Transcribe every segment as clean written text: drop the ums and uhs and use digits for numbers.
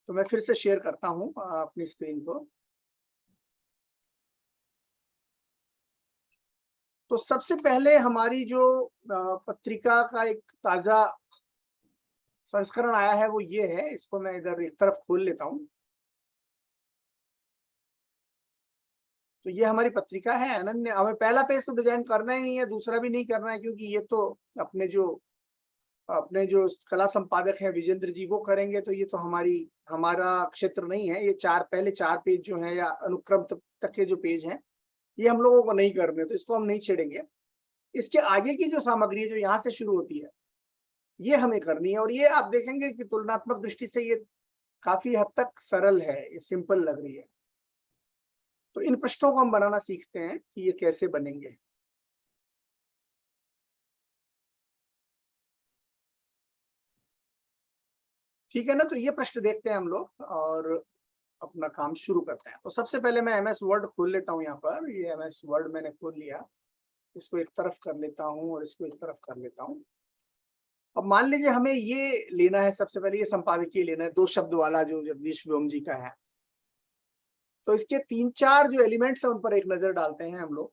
तो मैं फिर से शेयर करता हूँ अपनी स्क्रीन को। तो सबसे पहले हमारी जो पत्रिका का एक ताजा संस्करण आया है वो ये है, इसको मैं इधर एक तरफ खोल लेता हूँ। तो ये हमारी पत्रिका है अनन्य। हमें पहला पेज तो डिजाइन करना ही नहीं है, दूसरा भी नहीं करना है, क्योंकि ये तो अपने जो कला संपादक है विजेंद्र जी वो करेंगे। तो ये तो हमारा क्षेत्र नहीं है। ये पहले चार पेज जो है या अनुक्रम तक के जो पेज हैं ये हम लोगों को नहीं करने, तो इसको हम नहीं छेड़ेंगे। इसके आगे की जो सामग्री है जो यहाँ से शुरू होती है ये हमें करनी है, और ये आप देखेंगे कि तुलनात्मक दृष्टि से ये काफी हद तक सरल है, ये सिंपल लग रही है। तो इन पृष्ठों को हम बनाना सीखते हैं कि ये कैसे बनेंगे। ठीक है ना। तो ये प्रश्न देखते हैं हम लोग और अपना काम शुरू करते हैं। तो सबसे पहले मैं एमएस वर्ड खोल लेता हूँ। यहाँ पर ये एमएस वर्ड मैंने खोल लिया, इसको एक तरफ कर लेता हूँ और इसको एक तरफ कर लेता हूँ। अब मान लीजिए हमें ये लेना है, सबसे पहले ये संपादकीय लेना है, 2 शब्द वाला जो जगदीश व्योम जी का है। तो इसके 3-4 जो एलिमेंट्स है उन पर एक नजर डालते हैं हम लोग,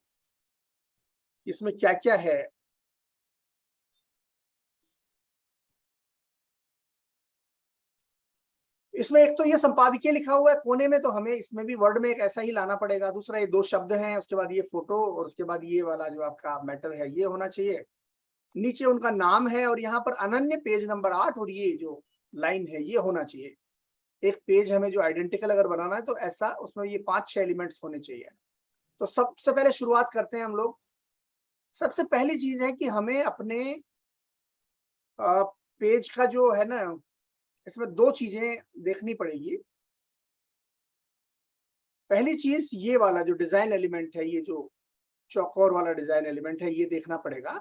इसमें क्या क्या है। इसमें एक तो ये संपादकीय लिखा हुआ है कोने में, तो हमें इसमें भी वर्ड में एक ऐसा ही लाना पड़ेगा। दूसरा ये 2 शब्द हैं, उसके बाद ये फोटो, और उसके बाद ये वाला जो आपका मैटर है ये होना चाहिए। नीचे उनका नाम है, और यहाँ पर अनन्य पेज नंबर 8 और ये जो लाइन है ये होना चाहिए। एक पेज हमें जो आइडेंटिकल अगर बनाना है तो ऐसा उसमें ये 5-6 एलिमेंट्स होने चाहिए। तो सबसे पहले शुरुआत करते हैं हम लोग। सबसे पहली चीज है कि हमें अपने पेज का जो है ना, इसमें 2 चीजें देखनी पड़ेगी। पहली चीज ये वाला जो डिजाइन एलिमेंट है, ये जो चौकोर वाला डिजाइन एलिमेंट है ये देखना पड़ेगा।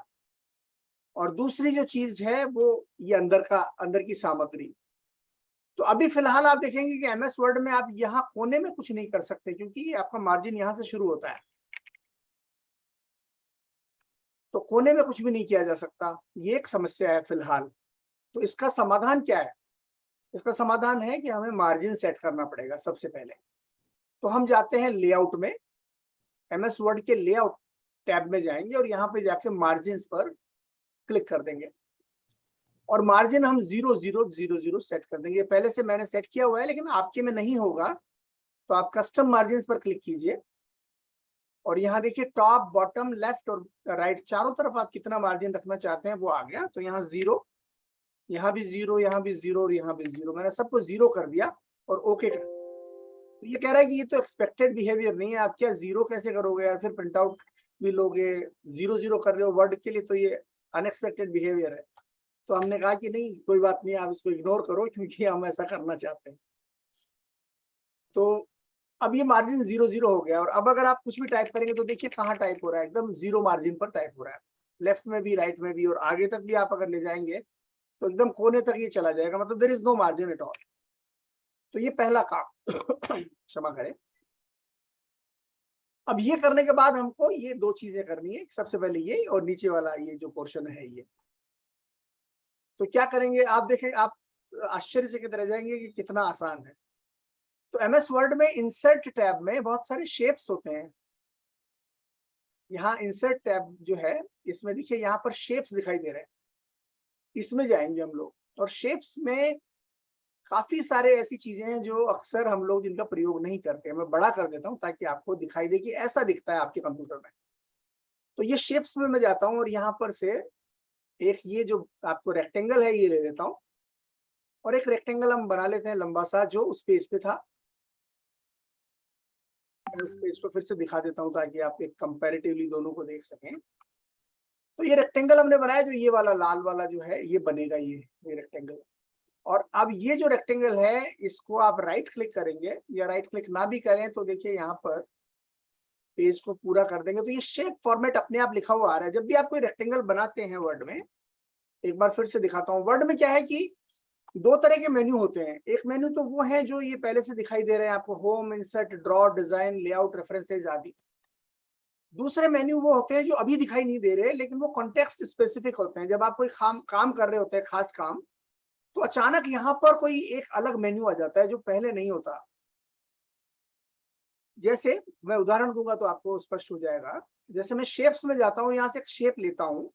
और दूसरी जो चीज है वो ये अंदर की सामग्री। तो अभी फिलहाल आप देखेंगे कि एमएस वर्ड में आप यहाँ कोने में कुछ नहीं कर सकते, क्योंकि आपका मार्जिन यहाँ से शुरू होता है, तो कोने में कुछ भी नहीं किया जा सकता। ये एक समस्या है फिलहाल। तो इसका समाधान क्या है? इसका समाधान है कि हमें मार्जिन सेट करना पड़ेगा सबसे पहले। तो हम जाते हैं लेआउट में, एमएस वर्ड के लेआउट टैब में जाएंगे और यहाँ पे जाके मार्जिन पर क्लिक कर देंगे, और मार्जिन हम 0-0-0-0 सेट कर देंगे। पहले से मैंने सेट किया हुआ है, लेकिन आपके में नहीं होगा, तो आप कस्टम मार्जिन पर क्लिक कीजिए। और यहाँ देखिए टॉप, बॉटम, लेफ्ट और राइट चारों तरफ आप कितना मार्जिन रखना चाहते हैं वो आ गया। तो यहाँ 0, यहाँ भी 0, यहाँ भी 0 और यहाँ भी 0, मैंने सबको 0 कर दिया और ओके कर। तो ये कह रहा है कि ये तो एक्सपेक्टेड बिहेवियर नहीं है, आप क्या 0 कैसे करोगे यार, फिर प्रिंट आउट भी लोगे, 0-0 कर रहे हो वर्ड के लिए, तो ये अनएक्सपेक्टेड बिहेवियर है। तो हमने कहा कि नहीं, कोई बात नहीं, आप इसको इग्नोर करो, क्योंकि हम ऐसा करना चाहते हैं। तो अब ये मार्जिन 0-0 हो गया। और अब अगर आप कुछ भी टाइप करेंगे तो देखिए कहाँ टाइप हो रहा है, एकदम 0 मार्जिन पर टाइप हो रहा है, लेफ्ट में भी, राइट में भी, और आगे तक भी आप अगर ले जाएंगे तो एकदम कोने तक ये चला जाएगा, मतलब there is no margin at all. तो ये पहला काम क्षमा करें। अब ये करने के बाद हमको ये 2 चीजें करनी है, सबसे पहले ये और नीचे वाला ये जो पोर्शन है ये। तो क्या करेंगे आप देखें, आप आश्चर्यचकित रह जाएंगे कि कितना आसान है। तो एमएस वर्ड में इंसर्ट टैब में बहुत सारे शेप्स होते हैं। यहाँ इंसर्ट टैब जो है इसमें देखिए यहाँ पर शेप्स दिखाई दे रहे हैं, इसमें जाएंगे हम लोग। और शेप्स में काफी सारे ऐसी चीजें हैं जो अक्सर हम लोग जिनका प्रयोग नहीं करते। मैं बड़ा कर देता हूँ ताकि आपको दिखाई दे कि ऐसा दिखता है आपके कंप्यूटर में। तो ये शेप्स में मैं जाता हूँ और यहाँ पर से एक ये जो आपको रेक्टेंगल है ये ले लेता हूँ, और एक रेक्टेंगल हम बना लेते हैं लंबा सा जो उस पेज पे था। मैं उस पेज को फिर से दिखा देता हूँ ताकि आप एक कंपैरेटिवली दोनों को देख सकें। तो ये रेक्टेंगल हमने बनाया, जो ये वाला लाल वाला जो है ये बनेगा, ये रेक्टेंगल। और अब ये जो रेक्टेंगल है इसको आप राइट क्लिक करेंगे, या राइट क्लिक ना भी करें तो देखिए यहाँ पर पेज को पूरा कर देंगे तो ये शेप फॉर्मेट अपने आप लिखा हुआ आ रहा है। जब भी आप कोई रेक्टेंगल बनाते हैं वर्ड में, एक बार फिर से दिखाता हूँ। वर्ड में क्या है कि 2 तरह के मेन्यू होते हैं। एक मेन्यू तो वो है जो ये पहले से दिखाई दे रहे हैं आपको, home, insert, draw, design, layout, references आदि। दूसरे मेन्यू वो होते हैं जो अभी दिखाई नहीं दे रहे, लेकिन वो कॉन्टेक्स्ट स्पेसिफिक होते हैं। जब आप कोई काम कर रहे होते हैं, खास काम, तो अचानक यहाँ पर कोई एक अलग मेन्यू आ जाता है जो पहले नहीं होता। जैसे मैं उदाहरण दूंगा तो आपको स्पष्ट हो जाएगा। जैसे मैं शेप्स में जाता हूँ, यहाँ से एक शेप लेता हूँ,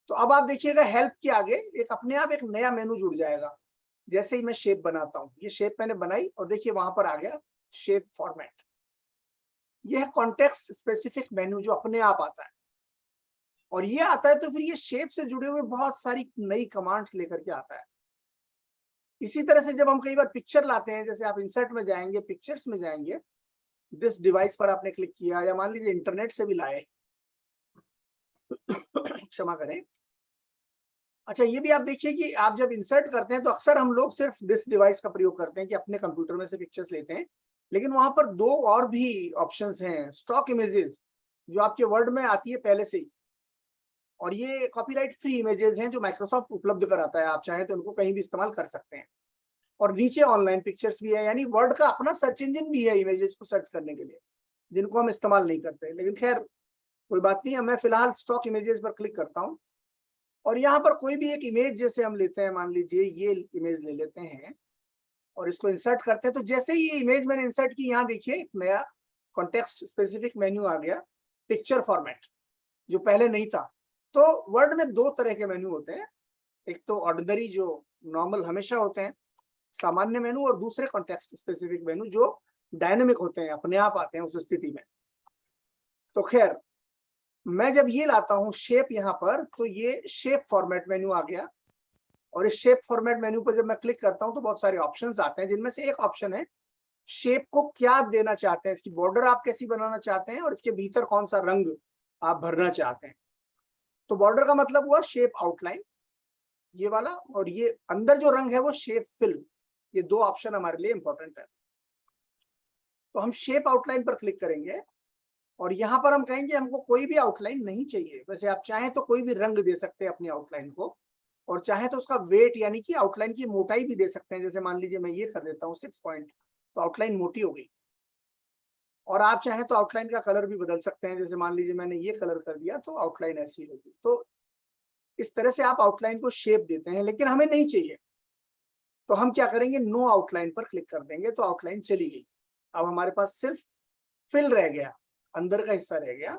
तो अब आप देखिएगा हेल्प के आगे एक अपने आप एक नया मेनू जुड़ जाएगा। जैसे ही मैं शेप बनाता हूँ, ये शेप मैंने बनाई और देखिए वहां पर आ गया शेप फॉर्मेट। ये है कॉन्टेक्स्ट स्पेसिफिक मेन्यू जो अपने आप आता है। और ये आता है तो फिर ये शेप से जुड़े हुए बहुत सारी नई कमांड्स लेकर के आता है। इसी तरह से जब हम कई बार पिक्चर लाते हैं, जैसे आप इंसर्ट में जाएंगे, पिक्चर्स में जाएंगे, दिस डिवाइस पर आपने क्लिक किया, या मान लीजिए इंटरनेट से भी लाए, क्षमा करें। अच्छा, ये भी आप देखिए कि आप जब इंसर्ट करते हैं तो अक्सर हम लोग सिर्फ दिस डिवाइस का प्रयोग करते हैं कि अपने कंप्यूटर में से पिक्चर्स लेते हैं, लेकिन वहां पर दो और भी ऑप्शंस हैं, स्टॉक इमेजेस जो आपके वर्ड में आती है पहले से ही, और ये कॉपीराइट फ्री इमेजेस हैं जो माइक्रोसॉफ्ट उपलब्ध कराता है, आप चाहें तो उनको कहीं भी इस्तेमाल कर सकते हैं। और नीचे ऑनलाइन पिक्चर्स भी है, यानी वर्ड का अपना सर्च इंजन भी है इमेजेस को सर्च करने के लिए, जिनको हम इस्तेमाल नहीं करते। लेकिन खैर कोई बात नहीं है, मैं फिलहाल स्टॉक इमेजेस पर क्लिक करता हूँ और यहाँ पर कोई भी एक इमेज जैसे हम लेते हैं, मान लीजिए ये इमेज ले लेते हैं और इसको इंसर्ट करते हैं। तो जैसे ही ये इमेज मैंने इंसर्ट की, यहाँ देखिए एक नया कॉन्टेक्स्ट स्पेसिफिक मेन्यू आ गया, पिक्चर फॉर्मेट, जो पहले नहीं था। तो वर्ड में दो तरह के मेन्यू होते हैं, एक तो ऑर्डिनरी जो नॉर्मल हमेशा होते हैं, सामान्य मेनू, और दूसरे कॉन्टेक्स्ट स्पेसिफिक मेनू जो डायनेमिक होते हैं, अपने आप आते हैं उस स्थिति में। तो खैर मैं जब ये लाता हूँ शेप यहाँ पर, तो ये शेप फॉर्मेट मेन्यू आ गया। और इस शेप फॉर्मेट मेन्यू पर जब मैं क्लिक करता हूँ तो बहुत सारे ऑप्शंस आते हैं, जिनमें से एक ऑप्शन है शेप को क्या देना चाहते हैं, इसकी बॉर्डर आप कैसी बनाना चाहते हैं और इसके भीतर कौन सा रंग आप भरना चाहते हैं। तो बॉर्डर का मतलब हुआ शेप आउटलाइन, ये वाला, और ये अंदर जो रंग है वो शेप फिल। ये दो ऑप्शन हमारे लिए इंपॉर्टेंट है। तो हम शेप आउटलाइन पर क्लिक करेंगे और यहाँ पर हम कहेंगे हमको कोई भी आउटलाइन नहीं चाहिए। वैसे आप चाहें तो कोई भी रंग दे सकते हैं अपनी आउटलाइन को, और चाहे तो उसका वेट यानी कि आउटलाइन की मोटाई भी दे सकते हैं। जैसे मान लीजिए मैं ये कर देता हूँ 6 पॉइंट, तो आउटलाइन मोटी हो गई। और आप चाहें तो आउटलाइन का कलर भी बदल सकते हैं, जैसे मान लीजिए मैंने ये कलर कर दिया तो आउटलाइन ऐसी होगी। तो इस तरह से आप आउटलाइन को शेप देते हैं, लेकिन हमें नहीं चाहिए तो हम क्या करेंगे, नो आउटलाइन पर क्लिक कर देंगे, तो आउटलाइन चली गई। अब हमारे पास सिर्फ फिल रह गया, अंदर का हिस्सा रह गया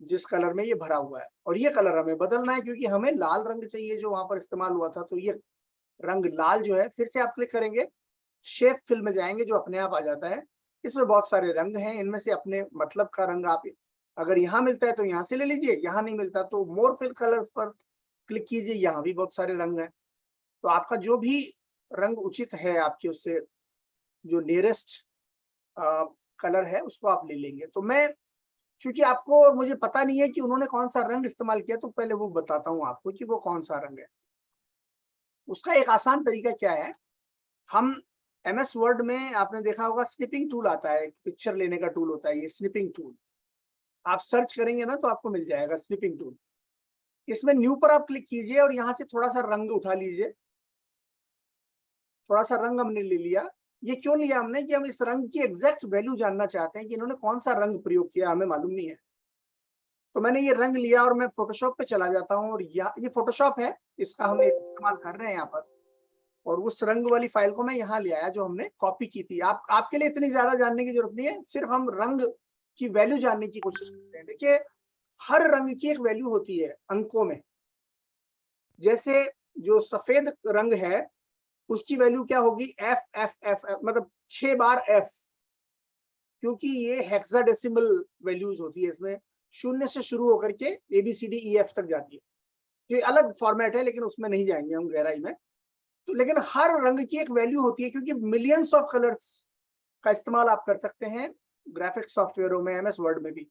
जिस कलर में ये भरा हुआ है। और ये कलर हमें बदलना है क्योंकि हमें लाल रंग चाहिए जो वहां पर इस्तेमाल हुआ था। तो ये रंग लाल जो है, फिर से आप क्लिक करेंगे, शेप फिल में जाएंगे, जो अपने आप आ जाता है। इसमें बहुत सारे रंग हैं, इनमें से अपने मतलब का रंग आप अगर यहाँ मिलता है तो यहाँ से ले लीजिए, यहाँ नहीं मिलता तो मोर फिल कलर्स पर क्लिक कीजिए, यहाँ भी बहुत सारे रंग हैं। तो आपका जो भी रंग उचित है आपके उससे जो नियरेस्ट कलर है उसको आप ले लेंगे। तो मैं, क्योंकि आपको और मुझे पता नहीं है कि उन्होंने कौन सा रंग इस्तेमाल किया, तो पहले वो बताता हूँ आपको कि वो कौन सा रंग है। उसका एक आसान तरीका क्या है, हम MS वर्ड में आपने देखा होगा स्निपिंग टूल आता है, पिक्चर लेने का टूल होता है ये स्निपिंग टूल। आप सर्च करेंगे ना तो आपको मिल जाएगा स्निपिंग टूल। इसमें न्यू पर आप क्लिक कीजिए और यहाँ से थोड़ा सा रंग उठा लीजिए। थोड़ा सा रंग हमने ले लिया। ये क्यों लिया हमने, कि हम इस रंग की एग्जैक्ट वैल्यू जानना चाहते हैं कि इन्होंने कौन सा रंग प्रयोग किया, हमें मालूम नहीं है। तो मैंने ये रंग लिया और मैं फोटोशॉप पे चला जाता हूँ, और ये फोटोशॉप है, इसका हम इस्तेमाल कर रहे हैं यहाँ पर। और उस रंग वाली फाइल को मैं यहाँ ले आया जो हमने कॉपी की थी। आपके लिए इतनी ज्यादा जानने की जरूरत नहीं है, सिर्फ हम रंग की वैल्यू जानने की कोशिश करते हैं। देखिए हर रंग की एक वैल्यू होती है अंकों में। जैसे जो सफेद रंग है उसकी वैल्यू क्या होगी, एफ एफ एफ एफ, मतलब 6 बार एफ, क्योंकि ये हेक्साडेसिमल वैल्यूज होती है। इसमें शून्य से शुरू होकर के ABCDEF तक जाती है। ये अलग फॉर्मेट है, लेकिन उसमें नहीं जाएंगे हम गहराई में। तो लेकिन हर रंग की एक वैल्यू होती है, क्योंकि मिलियंस ऑफ कलर्स का इस्तेमाल आप कर सकते हैं ग्राफिक्स सॉफ्टवेयरों में, MS वर्ड में भी।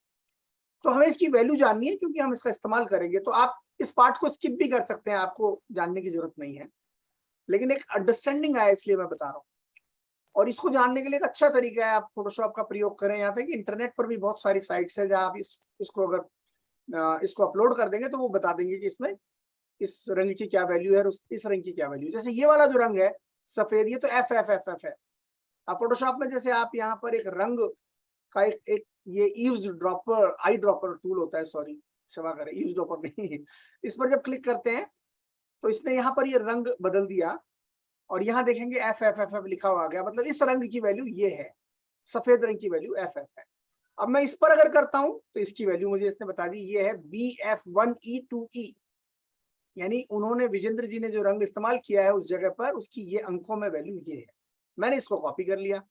तो हमें इसकी वैल्यू जाननी है क्योंकि हम इसका इस्तेमाल करेंगे। तो आप इस पार्ट को स्किप भी कर सकते हैं, आपको जानने की जरूरत नहीं है, लेकिन एक अंडरस्टैंडिंग आया इसलिए मैं बता रहा हूँ। और इसको जानने के लिए एक अच्छा तरीका है, आप फोटोशॉप का प्रयोग करें। यहाँ पे कि इंटरनेट पर भी बहुत सारी साइट्स है जहाँ आप इसको अगर इसको अपलोड कर देंगे तो वो बता देंगे कि इसमें इस रंग की क्या वैल्यू है और इस रंग की क्या वैल्यू। जैसे ये वाला जो रंग है सफेद, ये तो एफ एफ एफ एफ है। अब फोटोशॉप में जैसे आप यहाँ पर एक रंग का एक ये eaves dropper, eye dropper tool होता है, सॉरी क्षमा करें, ईव्स ड्रॉपर नहीं, इस पर जब क्लिक करते हैं तो इसने यहाँ पर ये रंग बदल दिया और यहाँ देखेंगे एफ एफ एफ एफ लिखा हुआ आ गया, मतलब इस रंग की वैल्यू ये है, सफेद रंग की वैल्यू एफ एफ है। अब मैं इस पर अगर करता हूं तो इसकी वैल्यू मुझे इसने बता दी, ये है BF1E2E, यानी उन्होंने विजेंद्र जी ने जो रंग इस्तेमाल किया है उस जगह पर, उसकी ये अंकों में वैल्यू ये है। मैंने इसको कॉपी कर लिया,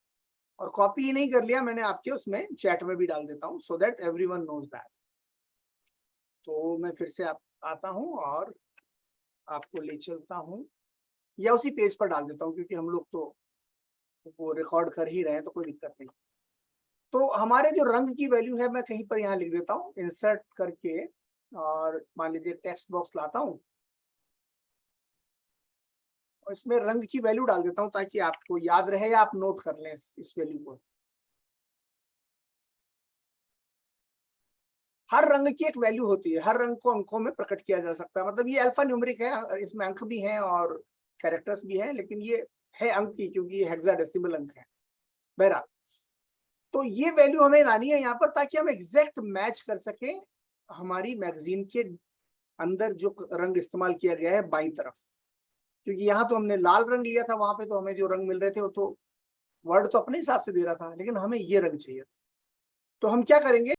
और कॉपी ही नहीं कर लिया, मैंने आपके उसमें चैट में भी डाल देता हूं, so that everyone knows that. तो मैं फिर से आता हूं और आपको ले चलता हूं, या उसी पेज पर डाल देता हूं, क्योंकि हम लोग तो वो रिकॉर्ड कर ही रहे हैं तो कोई दिक्कत नहीं। तो हमारे जो रंग की वैल्यू है, मैं कहीं पर यहाँ लिख देता हूँ इंसर्ट करके, और मान लीजिए टेक्स्ट बॉक्स लाता हूँ और इसमें रंग की वैल्यू डाल देता हूँ ताकि आपको याद रहे या आप नोट कर लें इस वैल्यू को। हर रंग की एक वैल्यू होती है, हर रंग को अंकों में प्रकट किया जा सकता है, मतलब ये अल्फा न्यूमेरिक है, इसमें अंक भी हैं और कैरेक्टर्स भी हैं, लेकिन ये है अंक की, क्योंकि ये हेक्साडेसिमल अंक है। बहरहाल, तो ये वैल्यू हमें लानी है यहाँ पर ताकि हम एग्जैक्ट मैच कर सके हमारी मैगजीन के अंदर जो रंग इस्तेमाल किया गया है बाईं तरफ, क्योंकि यहाँ तो हमने लाल रंग लिया था, वहां पे तो हमें जो रंग मिल रहे थे वो तो वर्ड तो अपने हिसाब से दे रहा था, लेकिन हमें ये रंग चाहिए। तो हम क्या करेंगे,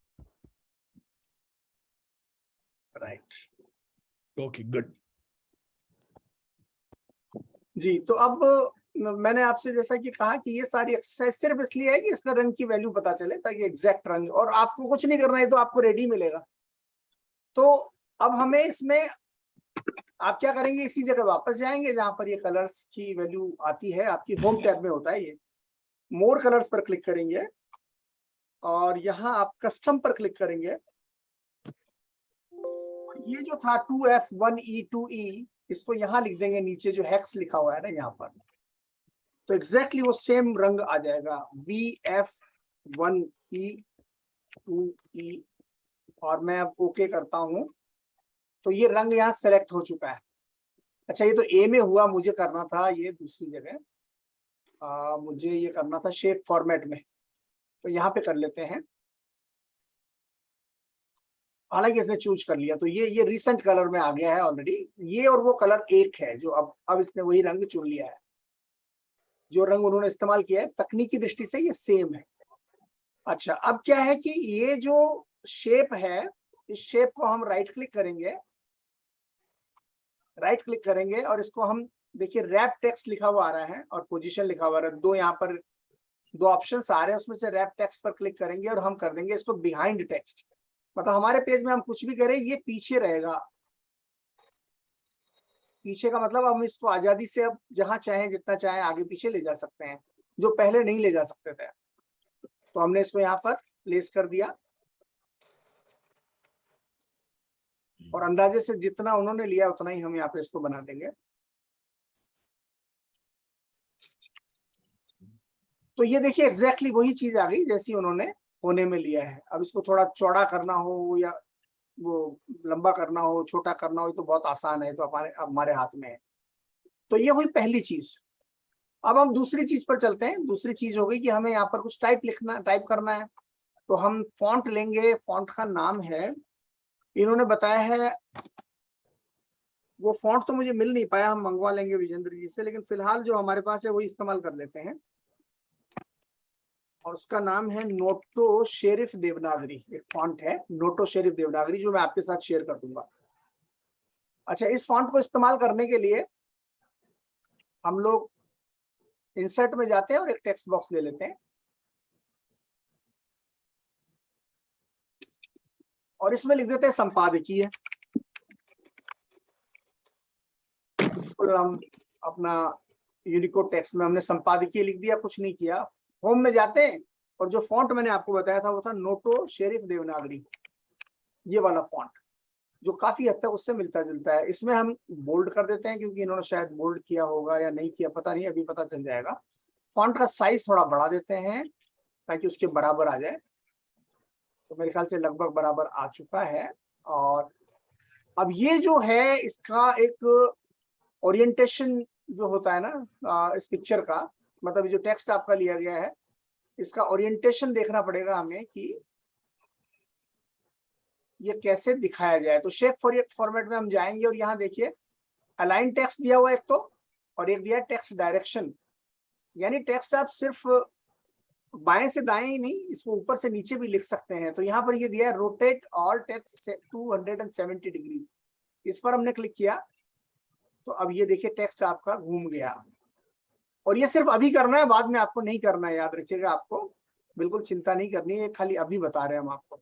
राइट, ओके गुड जी। तो अब मैंने आपसे जैसा कि कहा कि ये सारी एक्सरसाइज सिर्फ इसलिए है कि इसका रंग की वैल्यू पता चले, ताकि एग्जैक्ट रंग, और आपको कुछ नहीं करना है, तो आपको रेडी मिलेगा। तो अब हमें इसमें आप क्या करेंगे, इसी जगह वापस जाएंगे जहां पर ये कलर्स की वैल्यू आती है, आपकी होम टैब में होता है ये, मोर कलर्स पर क्लिक करेंगे और यहाँ आप कस्टम पर क्लिक करेंगे। ये जो था 2F1E2E, इसको यहाँ लिख देंगे, नीचे जो हेक्स लिखा हुआ है ना यहाँ पर, तो एग्जैक्टली वो सेम रंग आ जाएगा, BF1E2E, और मैं अब ओके करता हूं तो ये रंग यहाँ सेलेक्ट हो चुका है। अच्छा, ये तो ए में हुआ, मुझे करना था ये दूसरी जगह, मुझे ये करना था शेप फॉर्मेट में, तो यहाँ पे कर लेते हैं। हालांकि इसने चूज कर लिया, तो ये रिसेंट कलर में आ गया है ऑलरेडी, ये और वो कलर एक है, जो अब इसने वही रंग चुन लिया है, जो रंग उन्होंने इस्तेमाल किया है तकनीकी दृष्टि से ये सेम है। अच्छा, अब क्या है कि ये जो शेप है, इस शेप को हम राइट क्लिक करेंगे और इसको हम, देखिए रैप टेक्स्ट लिखा हुआ आ रहा है और पोजीशन लिखा हुआ आ रहा है, दो यहाँ पर दो ऑप्शंस आ रहे हैं, उसमें से रैप टेक्स्ट पर क्लिक करेंगे और हम कर देंगे इसको बिहाइंड टेक्स्ट, मतलब हमारे पेज में हम कुछ भी करें ये पीछे रहेगा। पीछे का मतलब हम इसको आजादी से अब जहां चाहे जितना चाहे आगे पीछे ले जा सकते हैं, जो पहले नहीं ले जा सकते थे। तो हमने इसको यहाँ पर प्लेस कर दिया और अंदाजे से जितना उन्होंने लिया उतना ही हम यहाँ पे इसको बना देंगे। तो ये देखिए एग्जैक्टली वही चीज आ गई जैसी उन्होंने कोने में लिया है। अब इसको थोड़ा चौड़ा करना हो या वो लंबा करना हो, छोटा करना हो, तो बहुत आसान है, तो हमारे हाथ में है। तो ये हुई पहली चीज। अब हम दूसरी चीज पर चलते हैं। दूसरी चीज हो गई कि हमें यहाँ पर कुछ टाइप करना है, तो हम फॉन्ट लेंगे। फॉन्ट का नाम है, इन्होंने बताया है, वो फॉन्ट तो मुझे मिल नहीं पाया, हम मंगवा लेंगे विजेंद्र जी से, लेकिन फिलहाल जो हमारे पास है वही इस्तेमाल कर लेते हैं। और उसका नाम है नोटो शेरिफ देवनागरी। एक फॉन्ट है नोटो शेरिफ देवनागरी, जो मैं आपके साथ शेयर कर दूंगा। अच्छा, इस फॉन्ट को इस्तेमाल करने के लिए हम लोग इंसर्ट में जाते हैं और एक टेक्स्ट बॉक्स ले लेते हैं और इसमें लिख देते हैं संपादकीय। हम अपना यूनिकोड टेक्स्ट में हमने संपादकीय लिख दिया, कुछ नहीं किया। होम में जाते हैं और जो फॉन्ट मैंने आपको बताया था वो था नोटो शेरिफ देवनागरी, ये वाला फॉन्ट, जो काफी हद तक उससे मिलता जुलता है। इसमें हम बोल्ड कर देते हैं, क्योंकि इन्होंने शायद बोल्ड किया होगा या नहीं किया, पता नहीं, अभी पता चल जाएगा। फॉन्ट का साइज थोड़ा बढ़ा देते हैं ताकि उसके बराबर आ जाए, तो मेरे ख्याल से लगभग बराबर आ चुका है। और अब ये जो है इसका एक ओरिएंटेशन जो होता है ना इस पिक्चर का, मतलब जो टेक्स्ट आपका लिया गया है, इसका ओरिएंटेशन देखना पड़ेगा हमें कि ये कैसे दिखाया जाए। तो शेप फॉर्मेट में हम जाएंगे और यहाँ देखिए अलाइन टेक्स्ट दिया हुआ एक तो, और एक दिया टेक्स्ट डायरेक्शन, यानी टेक्स्ट आप सिर्फ बाएं से दाएं ही नहीं, इसको ऊपर से नीचे भी लिख सकते हैं। तो यहाँ पर ये दिया है रोटेट ऑल टेक्स्ट 270 डिग्री, इस पर हमने क्लिक किया तो अब ये देखिए टेक्स्ट आपका घूम गया। और ये सिर्फ अभी करना है, बाद में आपको नहीं करना है, याद रखिएगा, आपको बिल्कुल चिंता नहीं करनी है, खाली अभी बता रहे हैं हम आपको।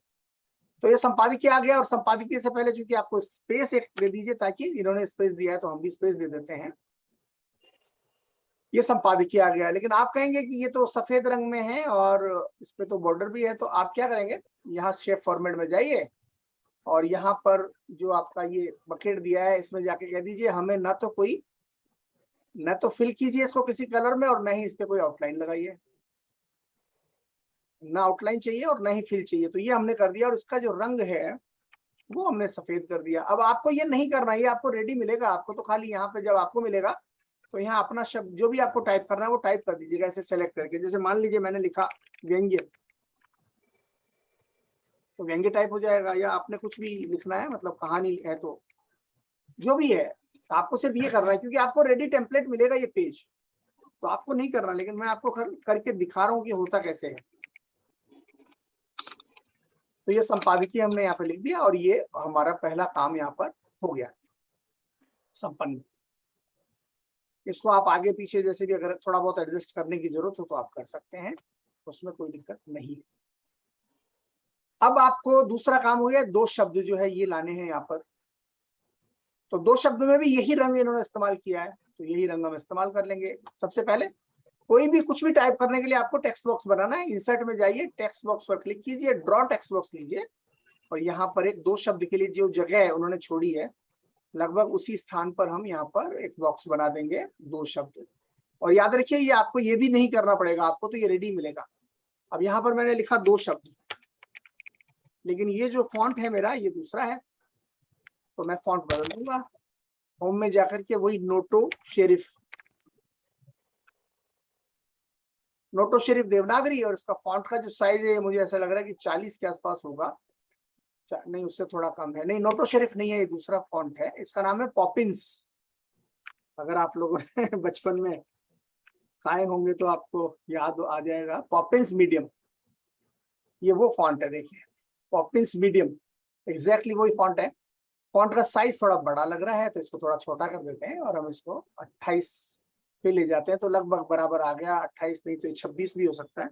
तो ये संपादकीय आ गया, और संपादकीय से पहले चूंकि आपको स्पेस एक दे दीजिए, ताकि इन्होंने स्पेस दिया है तो हम भी स्पेस दे देते हैं। ये संपादकीय आ गया, लेकिन आप कहेंगे कि ये तो सफेद रंग में है और इस पे तो बॉर्डर भी है, तो आप क्या करेंगे, यहाँ शेप फॉर्मेट में जाइए और यहाँ पर जो आपका ये बकेट दिया है इसमें जाके कह दीजिए हमें ना तो फिल कीजिए इसको किसी कलर में, और ना ही इस पे कोई आउटलाइन लगाइए, ना आउटलाइन चाहिए और ना ही फिल चाहिए। तो ये हमने कर दिया, और इसका जो रंग है वो हमने सफेद कर दिया। अब आपको ये नहीं करना, ये आपको रेडी मिलेगा, आपको तो खाली यहाँ पे जब आपको मिलेगा तो यहाँ अपना शब्द जो भी आपको टाइप करना है वो टाइप कर दीजिएगा, ऐसे सेलेक्ट करके। जैसे मान लीजिए मैंने लिखा व्यंग्य, तो व्यंग्य टाइप हो जाएगा, या आपने कुछ भी लिखना है, मतलब कहानी है तो जो भी है, तो आपको सिर्फ ये करना है, क्योंकि आपको रेडी टेम्पलेट मिलेगा ये पेज, तो आपको नहीं करना, लेकिन मैं आपको करके दिखा रहा हूँ कि होता कैसे है। तो ये संपादकीय हमने यहाँ पे लिख दिया, और ये हमारा पहला काम यहाँ पर हो गया संपन्न। इसको आप आगे पीछे जैसे भी अगर थोड़ा बहुत एडजस्ट करने की जरूरत हो तो आप कर सकते हैं, उसमें कोई दिक्कत नहीं है। अब आपको दूसरा काम हो गया, दो शब्द जो है ये लाने हैं यहाँ पर। तो दो शब्द में भी यही रंग इन्होंने इस्तेमाल किया है, तो यही रंग हम इस्तेमाल कर लेंगे। सबसे पहले कोई भी कुछ भी टाइप करने के लिए आपको टेक्स्ट बॉक्स बनाना है, इंसर्ट में जाइए, टेक्स्ट बॉक्स पर क्लिक कीजिए, ड्रॉ टेक्स्ट बॉक्स लीजिए, और यहाँ पर एक दो शब्द के लिए जो जगह है उन्होंने छोड़ी है, लगभग उसी स्थान पर हम यहाँ पर एक बॉक्स बना देंगे, दो शब्द। और याद रखिए ये आपको ये भी नहीं करना पड़ेगा, आपको तो ये रेडी मिलेगा। अब यहाँ पर मैंने लिखा दो शब्द, लेकिन ये जो फॉन्ट है मेरा ये दूसरा है, तो मैं फॉन्ट बदल दूंगा। होम में जाकर के वही नोटो शेरिफ देवनागरी, और इसका फॉन्ट का जो साइज है मुझे ऐसा लग रहा है कि 40 के आसपास होगा, नहीं उससे थोड़ा कम है। नहीं, नोटो शेरिफ नहीं है, ये दूसरा फॉन्ट है, इसका नाम है पॉपिंस। अगर आप लोगों ने बचपन में खाए होंगे तो आपको याद आ जाएगा, पॉपिंस मीडियम, ये वो फॉन्ट है, देखिए पॉपिंस मीडियम, एग्जैक्टली वही फॉन्ट है। फॉन्ट का साइज थोड़ा बड़ा लग रहा है तो इसको थोड़ा छोटा कर देते हैं, और हम इसको 28 पे ले जाते हैं, तो लगभग बराबर आ गया। 28 नहीं तो 26 भी हो सकता है।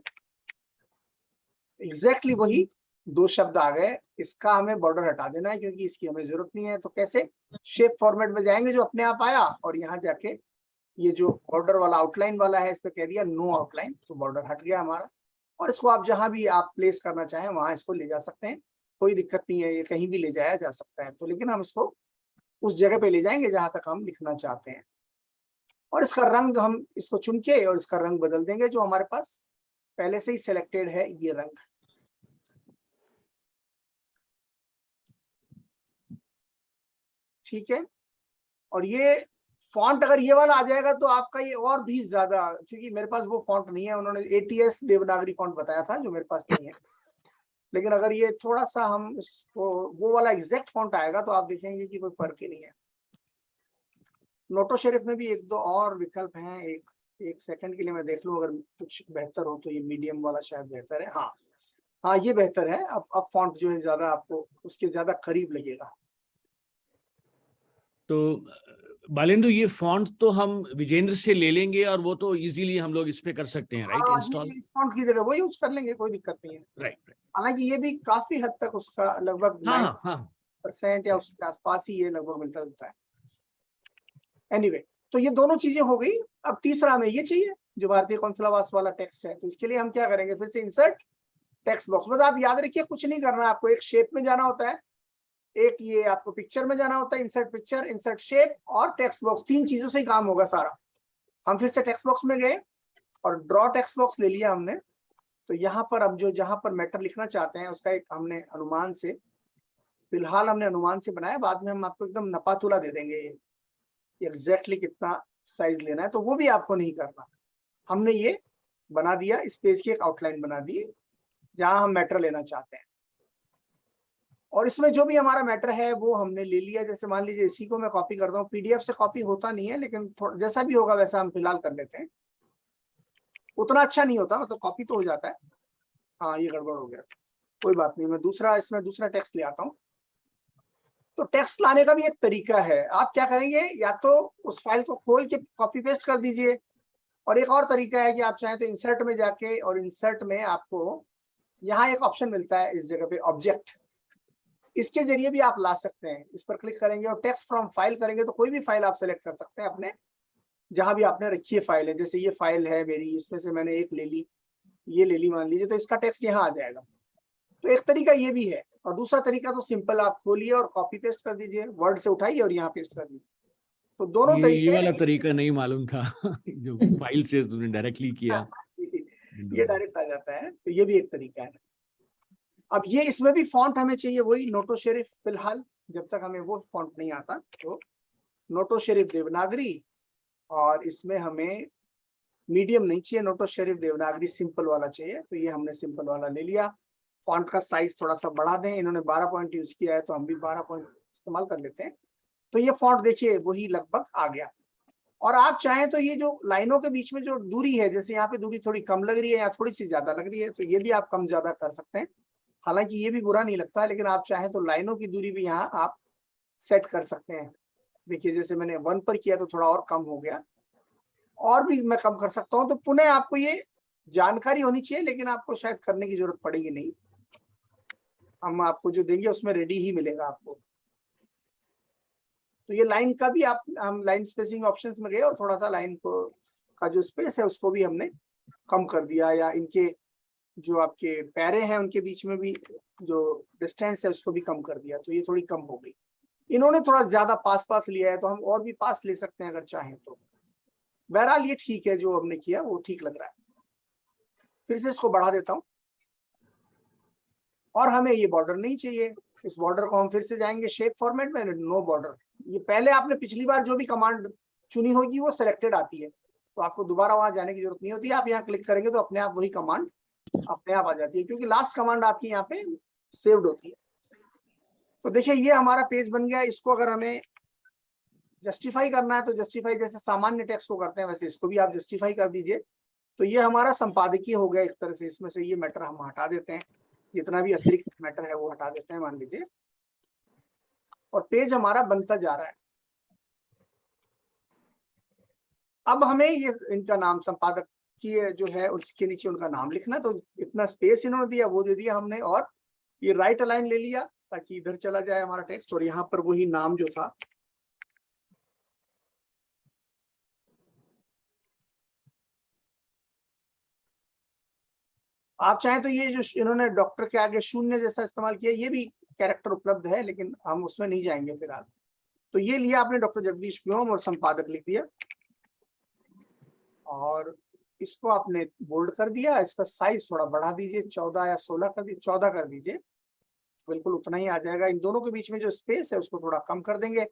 एग्जैक्टली वही दो शब्द आ गए। इसका हमें बॉर्डर हटा देना है क्योंकि इसकी हमें जरूरत नहीं है। तो कैसे, शेप फॉर्मेट में जाएंगे जो अपने आप आया, और यहाँ जाके ये जो बॉर्डर वाला आउटलाइन वाला है इस पे कह दिया नो आउटलाइन, तो बॉर्डर हट गया हमारा। और इसको आप जहां भी आप प्लेस करना चाहें वहां इसको ले जा सकते हैं, कोई दिक्कत नहीं है, ये कहीं भी ले जाया जा सकता है। तो लेकिन हम इसको उस जगह पे ले जाएंगे जहां तक हम लिखना चाहते हैं, और इसका रंग हम इसको चुन के और इसका रंग बदल देंगे, जो हमारे पास पहले से ही सिलेक्टेड है ये रंग। ठीक है, और ये फॉन्ट अगर ये वाला आ जाएगा तो आपका ये और भी ज्यादा, क्योंकि मेरे पास वो फॉन्ट नहीं है, उन्होंने ATS देवनागरी फॉन्ट बताया था जो मेरे पास नहीं है। लेकिन अगर ये थोड़ा सा हम इसको वो वाला एग्जैक्ट फॉन्ट आएगा तो आप देखेंगे कि कोई फर्क ही नहीं है। नोटो शेरिफ में भी एक दो और विकल्प हैं, एक सेकंड के लिए मैं देख लूं, अगर कुछ बेहतर हो तो ये मीडियम वाला शायद बेहतर है। हाँ हाँ, ये बेहतर है। अब फॉन्ट जो है ज्यादा आपको उसके ज्यादा करीब लगेगा। तो बालेंदु, ये फॉन्ट तो हम विजेंद्र से ले लेंगे और वो तो इजीली हम लोग इस पे कर सकते हैं, राइट? इंस्टॉल इस फॉन्ट की जगह वो यूज कर लेंगे, कोई दिक्कत नहीं है। राइट। हालांकि ये भी काफी हद तक उसका लगभग हाँ 9% या उसके आसपास ही ये लगभग मिलता जुलता है। एनीवे, तो ये दोनों चीजें हो गई। अब तीसरा हमें ये चाहिए जो भारतीय कौंसलावास वाला टेक्स्ट है, तो इसके लिए हम क्या करेंगे, फिर से इंसर्ट टेक्स्ट बॉक्स। बस आप याद रखिए कुछ नहीं करना है आपको, एक शेप में जाना होता है, एक ये आपको पिक्चर में जाना होता है, इंसर्ट पिक्चर, इंसर्ट शेप और टेक्स्ट बॉक्स, तीन चीजों से ही काम होगा सारा। हम फिर से टेक्स्ट बॉक्स में गए और ड्रॉ टेक्स्ट बॉक्स ले लिया हमने। तो यहाँ पर अब जो जहां पर मैटर लिखना चाहते हैं उसका एक हमने अनुमान से, फिलहाल हमने अनुमान से बनाया, बाद में हम आपको एकदम नपातुला दे देंगे एग्जैक्टली कितना साइज लेना है, तो वो भी आपको नहीं करना। हमने ये बना दिया, इस पेज की एक आउटलाइन बना दी जहां हम मैटर लेना चाहते हैं। और इसमें जो भी हमारा मैटर है वो हमने ले लिया। जैसे मान लीजिए इसी को मैं कॉपी करता हूँ, पीडीएफ से कॉपी होता नहीं है, लेकिन जैसा भी होगा वैसा हम फिलहाल कर लेते हैं। उतना अच्छा नहीं होता, मतलब कॉपी तो हो जाता है। हाँ ये गड़बड़ हो गया, कोई बात नहीं, मैं इसमें दूसरा टेक्स्ट ले आता हूँ। तो टेक्स्ट लाने का भी एक तरीका है। आप क्या करेंगे, या तो उस फाइल को खोल के कॉपी पेस्ट कर दीजिए, और एक और तरीका है कि आप चाहें तो इंसर्ट में जाके, और इंसर्ट में आपको यहाँ एक ऑप्शन मिलता है इस जगह पे ऑब्जेक्ट, इसके जरिए भी आप ला सकते हैं। इस पर क्लिक करेंगे और टेक्स्ट फ्रॉम फाइल करेंगे तो कोई भी फाइल आप सेलेक्ट कर सकते हैं अपने जहां भी आपने रखी है फाइल है। जैसे ये फाइल है मेरी, इसमें से मैंने एक ले ली, ये ले ली मान लीजिए, तो इसका टेक्स्ट यहाँ आ जाएगा। तो एक तरीका ये भी है, और दूसरा तरीका तो सिंपल, आप खोलिए और कॉपी पेस्ट कर दीजिए, वर्ड से उठाइए और यहाँ पेस्ट कर दीजिए। तो दोनों ये तरीके हैं, वाला लेकिन तरीका नहीं मालूम था जो फाइल से तुमने डायरेक्टली किया ये डायरेक्ट आ जाता है, तो ये भी एक तरीका है। अब ये इसमें भी फॉन्ट हमें चाहिए वही नोटो शेरिफ फिलहाल, जब तक हमें वो फॉन्ट नहीं आता। तो नोटो शेरिफ देवनागरी, और इसमें हमें मीडियम नहीं चाहिए, नोटो शेरिफ देवनागरी सिंपल वाला चाहिए। तो ये हमने सिंपल वाला ले लिया। फॉन्ट का साइज थोड़ा सा बढ़ा दें, इन्होंने 12 पॉइंट यूज किया है तो हम भी 12 पॉइंट इस्तेमाल कर लेते हैं। तो ये फॉन्ट देखिए वही लगभग आ गया। और आप चाहें तो ये जो लाइनों के बीच में जो दूरी है, जैसे यहाँ पे दूरी थोड़ी कम लग रही है या थोड़ी सी ज्यादा लग रही है, तो ये भी आप कम ज्यादा कर सकते हैं। हालांकि ये भी बुरा नहीं लगता है, लेकिन आप चाहें तो लाइनों की दूरी भी यहाँ आप सेट कर सकते हैं। देखिए जैसे मैंने 1 पर किया तो थोड़ा और कम हो गया, और भी मैं कम कर सकता हूँ। तो पुनः आपको ये जानकारी होनी चाहिए, लेकिन आपको शायद करने की जरूरत पड़ेगी नहीं, हम आपको जो देंगे उसमें रेडी ही मिलेगा आपको। तो ये लाइन का भी हम लाइन स्पेसिंग ऑप्शंस में गए और थोड़ा सा लाइन को का जो स्पेस है उसको भी हमने कम कर दिया, या इनके जो आपके पैरे हैं उनके बीच में भी जो डिस्टेंस है उसको भी कम कर दिया, तो ये थोड़ी कम हो गई। इन्होंने थोड़ा ज्यादा पास पास लिया है, तो हम और भी पास ले सकते हैं अगर चाहें तो। बहरहाल ये ठीक है, जो हमने किया वो ठीक लग रहा है। फिर से इसको बढ़ा देता हूँ, और हमें ये बॉर्डर नहीं चाहिए। इस बॉर्डर को हम फिर से जाएंगे शेप फॉर्मेट में, नो बॉर्डर। ये पहले आपने पिछली बार जो भी कमांड चुनी होगी वो सिलेक्टेड आती है, तो आपको दोबारा वहां जाने की जरूरत नहीं होती। आप यहाँ क्लिक करेंगे तो अपने आप वही कमांड अपने आप आ जाती है, क्योंकि लास्ट कमांड आपकी यहाँ पे सेव्ड होती है। तो देखिए ये हमारा पेज बन गया। इसको अगर हमें जस्टिफाई करना है तो जस्टिफाई जैसे सामान्य टेक्स्ट को करते हैं वैसे इसको भी आप जस्टिफाई कर दीजिए। तो ये हमारा संपादकीय हो गया एक तरह से। इसमें से ये मैटर हम हटा देते हैं, जितना भी अतिरिक्त मैटर है वो हटा देते हैं मान लीजिए, और पेज हमारा बनता जा रहा है। अब हमें ये इनका नाम संपादक की जो है उसके नीचे उनका नाम लिखना, तो इतना स्पेस इन्होंने दिया वो दे दिया हमने, और ये राइट अलाइन ले लिया ताकि इधर चला जाए हमारा टेक्स्ट, और यहाँ पर वही नाम जो था आप चाहें तो ये जो इन्होंने डॉक्टर के आगे शून्य जैसा इस्तेमाल किया, ये भी कैरेक्टर उपलब्ध है, लेकिन हम उसमें नहीं जाएंगे फिलहाल। तो ये लिया आपने डॉक्टर जगदीश व्योम और संपादक लिख दिया, और इसको आपने बोल्ड कर दिया। इसका साइज थोड़ा बढ़ा दीजिए, 14 या 16 कर दीजिए, 14 कर दीजिए, बिल्कुल उतना ही आ जाएगा। इन दोनों के बीच में जो स्पेस है उसको थोड़ा कम कर देंगे,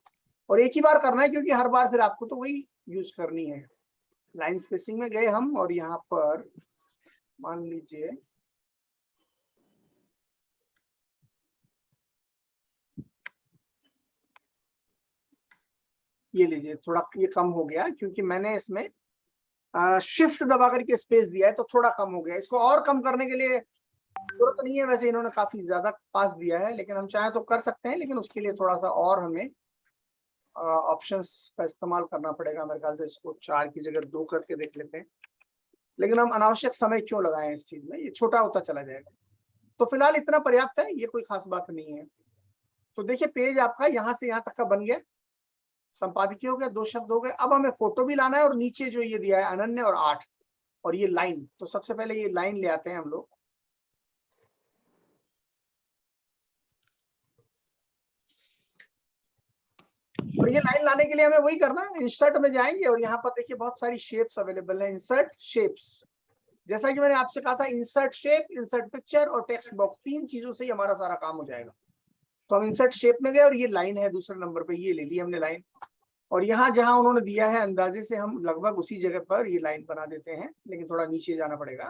और एक ही बार करना है क्योंकि हर बार फिर आपको तो वही यूज करनी है। लाइन स्पेसिंग में गए हम, और यहाँ पर मान लीजिए ये लीजिए, थोड़ा ये कम हो गया क्योंकि मैंने इसमें शिफ्ट दबा करके स्पेस दिया है, तो थोड़ा कम हो गया। इसको और कम करने के लिए जरूरत नहीं है, वैसे इन्होंने काफी ज्यादा पास दिया है, लेकिन हम चाहें तो कर सकते हैं, लेकिन उसके लिए थोड़ा सा और हमें ऑप्शंस का इस्तेमाल करना पड़ेगा। मेरे ख्याल से इसको 4 की जगह 2 करके देख लेते हैं, लेकिन हम अनावश्यक समय क्यों लगाएं इस चीज में, ये छोटा होता चला जाएगा। तो फिलहाल इतना पर्याप्त है, ये कोई खास बात नहीं है। तो देखिए पेज आपका यहाँ से यहाँ तक का बन गया, संपादकीय हो गया, 2 शब्द हो गए। अब हमें फोटो भी लाना है, और नीचे जो ये दिया है अनन्य और 8 और ये लाइन, तो सबसे पहले ये लाइन ले आते हैं हम लोग। और ये लाइन लाने के लिए हमें वही करना है, इंसर्ट में जाएंगे और यहाँ पर देखिए बहुत सारी शेप्स अवेलेबल है। इंसर्ट शेप्स, जैसा कि मैंने आपसे कहा था, इंसर्ट शेप, इंसर्ट पिक्चर और टेक्स्ट बॉक्स, 3 चीजों से ही हमारा सारा काम हो जाएगा। तो हम इंसर्ट शेप में गए, और ये लाइन है दूसरे नंबर पे, ये ले ली हमने लाइन। और यहाँ जहां उन्होंने दिया है अंदाजे से हम लगभग उसी जगह पर ये लाइन बना देते हैं, लेकिन थोड़ा नीचे जाना पड़ेगा,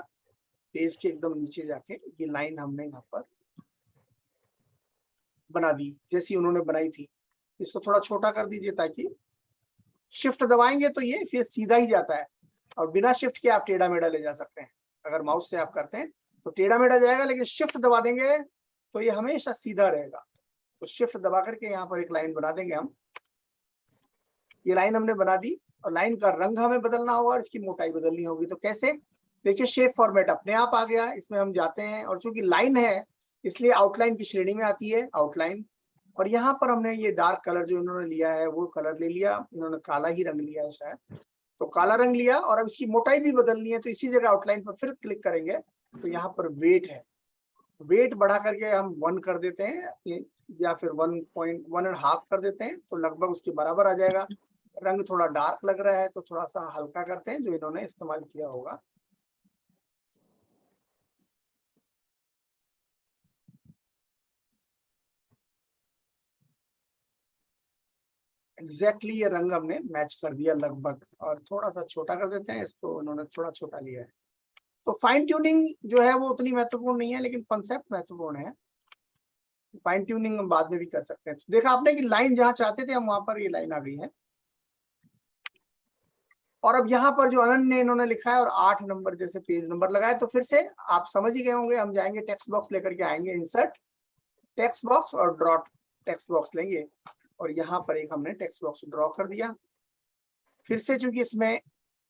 पेज के एकदम नीचे जाके ये लाइन हमने यहाँ पर बना दी जैसी उन्होंने बनाई थी। इसको थोड़ा छोटा कर दीजिए ताकि शिफ्ट दबाएंगे तो ये फिर सीधा ही जाता है, और बिना शिफ्ट के आप टेढ़ा मेढ़ा ले जा सकते हैं। अगर माउस से आप करते हैं तो टेढ़ा मेढ़ा जाएगा, लेकिन शिफ्ट दबा देंगे तो ये हमेशा सीधा रहेगा। तो शिफ्ट दबा करके यहाँ पर एक लाइन बना देंगे हम। ये लाइन हमने बना दी, और लाइन का रंग हमें बदलना होगा और इसकी मोटाई बदलनी होगी। तो कैसे? देखिए शेप फॉर्मेट अपने आप आ गया, इसमें हम जाते हैं, और चूंकि लाइन है इसलिए आउटलाइन की श्रेणी में आती है आउटलाइन। और यहाँ पर हमने ये डार्क कलर जो इन्होंने लिया है वो कलर ले लिया, इन्होंने काला ही रंग लिया है शायद, तो काला रंग लिया। और अब इसकी मोटाई भी बदलनी है, तो इसी जगह आउटलाइन पर फिर क्लिक करेंगे तो यहाँ पर वेट है, वेट बढ़ा करके हम 1 कर देते हैं, या फिर 1.1.5 कर देते हैं, तो लगभग उसके बराबर आ जाएगा। रंग थोड़ा डार्क लग रहा है तो थोड़ा सा हल्का करते हैं, जो इन्होंने इस्तेमाल किया होगा। एग्जैक्टली ये रंग हमने मैच कर दिया लगभग, और थोड़ा सा छोटा कर देते हैं इसको, इन्होंने थोड़ा छोटा लिया है। तो फाइन ट्यूनिंग जो है वो उतनी महत्वपूर्ण नहीं है, लेकिन कॉन्सेप्ट महत्वपूर्ण है। फाइन ट्यूनिंग हम बाद में भी कर सकते हैं। देखा आपने कि लाइन जहां चाहते थे हम वहां पर ये लाइन आ गई है। और अब यहाँ पर जो अनन्य इन्होंने लिखा है और 8 नंबर जैसे पेज नंबर लगाए, तो फिर से आप समझ ही गए होंगे, हम जाएंगे टेक्स्ट बॉक्स लेकर के आएंगे, इंसर्ट टेक्स्ट बॉक्स और ड्रॉ टेक्स्ट बॉक्स लेंगे, और यहाँ पर एक हमने टेक्स्ट बॉक्स ड्रॉ कर दिया। फिर से चूंकि इसमें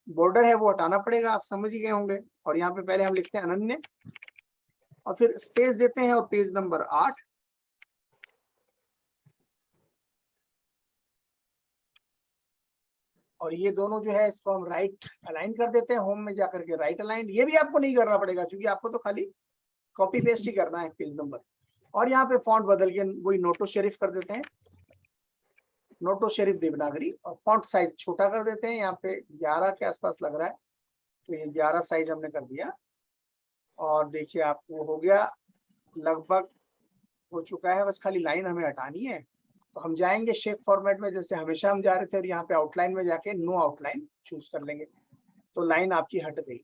बॉर्डर है वो हटाना पड़ेगा, आप समझ ही गए होंगे। और यहाँ पे पहले हम लिखते हैं अनन्य, और फिर स्पेस देते हैं, और पेज नंबर 8। और ये दोनों जो है इसको हम राइट अलाइन कर देते हैं, होम में जाकर के राइट अलाइन। ये भी आपको नहीं करना पड़ेगा, क्योंकि आपको तो खाली कॉपी पेस्ट ही करना है पेज नंबर। और यहाँ पे फॉन्ट बदल के वही नोटो शेरिफ कर देते हैं, नोटो शेरिफ देवनागरी, और फॉन्ट साइज छोटा कर देते हैं। यहाँ पे 11 के आसपास लग रहा है, तो ये 11 साइज हमने कर दिया। और देखिए आपको हो गया, लगभग हो चुका है, बस खाली लाइन हमें हटानी है। तो हम जाएंगे शेप फॉर्मेट में जैसे हमेशा हम जा रहे थे, और यहाँ पे आउटलाइन में जाके नो आउटलाइन चूज कर लेंगे, तो लाइन आपकी हट गई।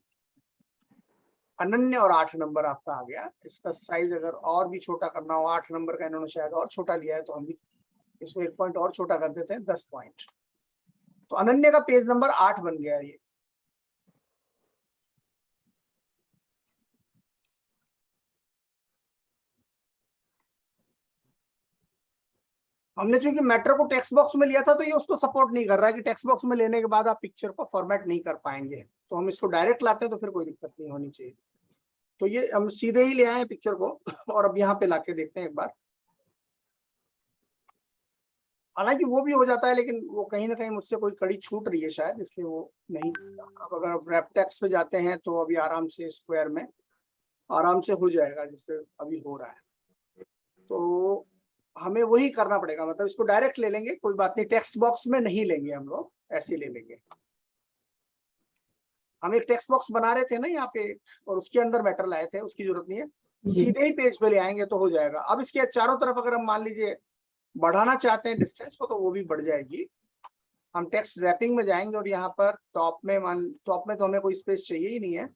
अनन्य और 8 नंबर आपका आ गया। इसका साइज अगर और भी छोटा करना हो, 8 नंबर का इन्होंने शायद और छोटा लिया है, तो हम भी इसको 1 पॉइंट और छोटा कर देते हैं, 10 पॉइंट। तो अनन्य का पेज नंबर 8 बन गया ये। हमने चूंकि मेट्रो को टेक्स्ट बॉक्स में लिया था, तो ये उसको सपोर्ट नहीं कर रहा है कि टेक्स्ट बॉक्स में लेने के बाद आप पिक्चर को फॉर्मेट नहीं कर पाएंगे। तो हम इसको डायरेक्ट लाते हैं, तो फिर कोई दिक्कत नहीं होनी चाहिए। तो ये हम सीधे ही ले आए पिक्चर को, और अब यहाँ पे लाके देखते हैं एक बार। हालांकि वो भी हो जाता है, लेकिन वो कहीं ना कहीं मुझसे कोई कड़ी छूट रही है शायद, इसलिए वो नहीं। अब अगर आप रैप टेक्स्ट पे जाते हैं तो अभी आराम से स्क्वायर में आराम से हो जाएगा, जैसे अभी हो रहा है। तो हमें वही करना पड़ेगा, मतलब इसको डायरेक्ट ले लेंगे, कोई बात नहीं, टेक्स्ट बॉक्स में नहीं लेंगे हम लोग, ऐसे ले लेंगे। हम एक टेक्स्ट बॉक्स बना रहे थे ना यहाँ पे, और उसके अंदर मैटर लाए थे, उसकी जरूरत नहीं है, सीधे ही पेज पे ले आएंगे तो हो जाएगा। अब इसके चारों तरफ अगर हम मान लीजिए बढ़ाना चाहते हैं डिस्टेंस को, तो वो भी बढ़ जाएगी। हम टेक्स्ट रैपिंग में जाएंगे, और यहाँ पर टॉप में तो हमें कोई स्पेस चाहिए ही नहीं है।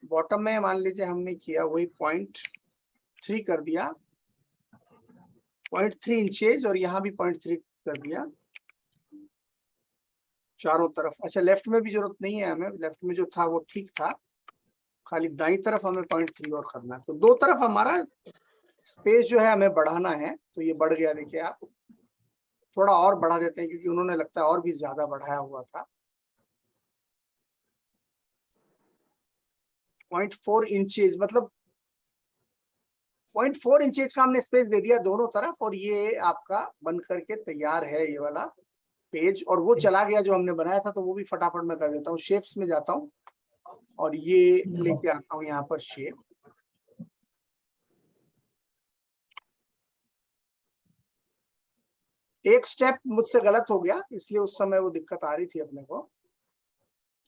बॉटम में मान लीजिए हमने किया वही 0.3 कर दिया, 0.3 इंचेज, और यहाँ भी 0.3 कर दिया चारों तरफ। अच्छा, लेफ्ट में भी जरूरत नहीं है हमें, लेफ्ट में जो था वो ठीक था, खाली दाई तरफ हमें 0.3 और करना है। तो दो तरफ हमारा स्पेस जो है हमें बढ़ाना है, तो ये बढ़ गया। देखिए आप, थोड़ा और बढ़ा देते हैं क्योंकि उन्होंने लगता है और भी ज्यादा बढ़ाया हुआ था। 0.4 इंचेज, मतलब 0.4 इंचेज का हमने स्पेस दे दिया दोनों तरफ, और ये आपका बन करके तैयार है ये वाला पेज। और वो चला गया जो हमने बनाया था, तो वो भी फटाफट मैं कर देता हूँ। शेप्स में जाता हूँ और ये लेके आता हूँ यहाँ पर शेप। एक स्टेप मुझसे गलत हो गया, इसलिए उस समय वो दिक्कत आ रही थी अपने को,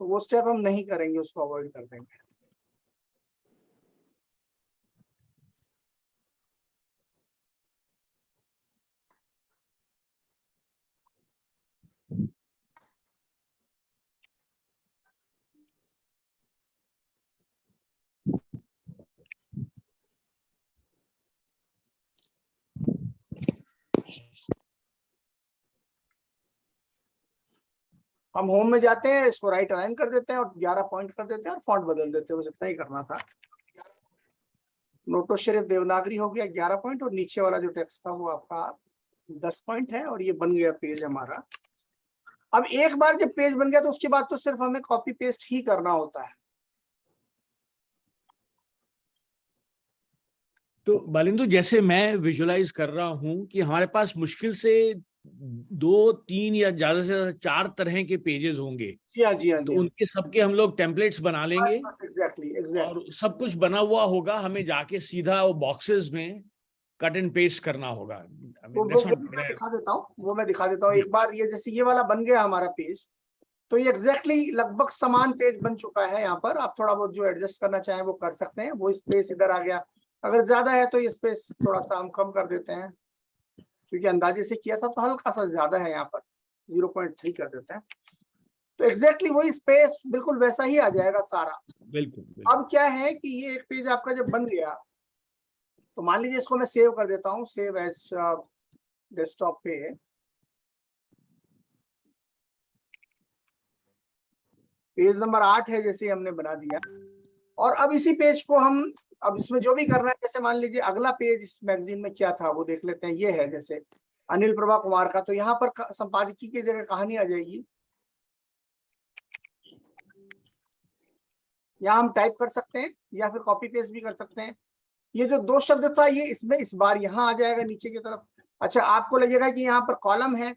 तो वो स्टेप हम नहीं करेंगे, उसको अवॉइड कर देंगे। हम होम में जाते हैं, इसको राइट अलाइन कर देते हैं और 11 पॉइंट कर देते हैं और फॉन्ट बदल देते हैं, बस इतना ही करना था। नोटो शरीफ देवनागरी हो गया 11 पॉइंट, और नीचे वाला जो टेक्स्ट था वो आपका 10 पॉइंट है, और ये बन गया पेज हमारा। अब एक बार जब पेज बन गया तो उसके बाद तो सिर्फ हमें कॉपी पेस्ट ही करना होता है। तो बालिंदु, जैसे मैं विजुलाइज कर रहा हूं कि हमारे पास मुश्किल से 2, 3 या ज्यादा से ज्यादा 4 तरह के पेजेस होंगे, जी हाँ, जी हाँ, तो जी हाँ। उनके सबके हम लोग टेम्पलेट्स बना लेंगे एग्जैक्टली और सब कुछ बना हुआ होगा, हमें जाके सीधा वो बॉक्सेस में कट एंड पेस्ट करना होगा। वो मैं दिखा देता हूँ, एक बार ये जैसे ये वाला बन गया हमारा पेज, तो ये एग्जैक्टली लगभग समान पेज बन चुका है। यहाँ पर आप थोड़ा बहुत जो एडजस्ट करना चाहें वो कर सकते हैं। वो स्पेस इधर आ गया, अगर ज्यादा है तो ये स्पेस थोड़ा सा हम कम कर देते हैं, क्योंकि अंदाजे से किया था तो हल्का सा ज्यादा है, यहाँ पर 0.3 कर देते हैं। तो एग्जैक्टली वही स्पेस बिल्कुल वैसा ही आ जाएगा सारा। बिल्कुल। अब क्या है कि ये एक पेज आपका जब बन गया, तो मान लीजिए इसको मैं सेव कर देता हूँ, सेव एज डेस्कटॉप पे। पेज नंबर 8 है, जैसे हमने बना दिया। और अब इसी पेज को हम, अब इसमें जो भी करना है, जैसे मान लीजिए अगला पेज इस मैगजीन में क्या था वो देख लेते हैं। ये है जैसे अनिल प्रभा कुमार का, तो यहाँ पर संपादकीय की जगह कहानी आ जाएगी। यहाँ हम टाइप कर सकते हैं या फिर कॉपी पेस्ट भी कर सकते हैं। ये जो 2 शब्द था ये इसमें इस बार यहाँ आ जाएगा नीचे की तरफ। अच्छा, आपको लगेगा कि यहाँ पर कॉलम है,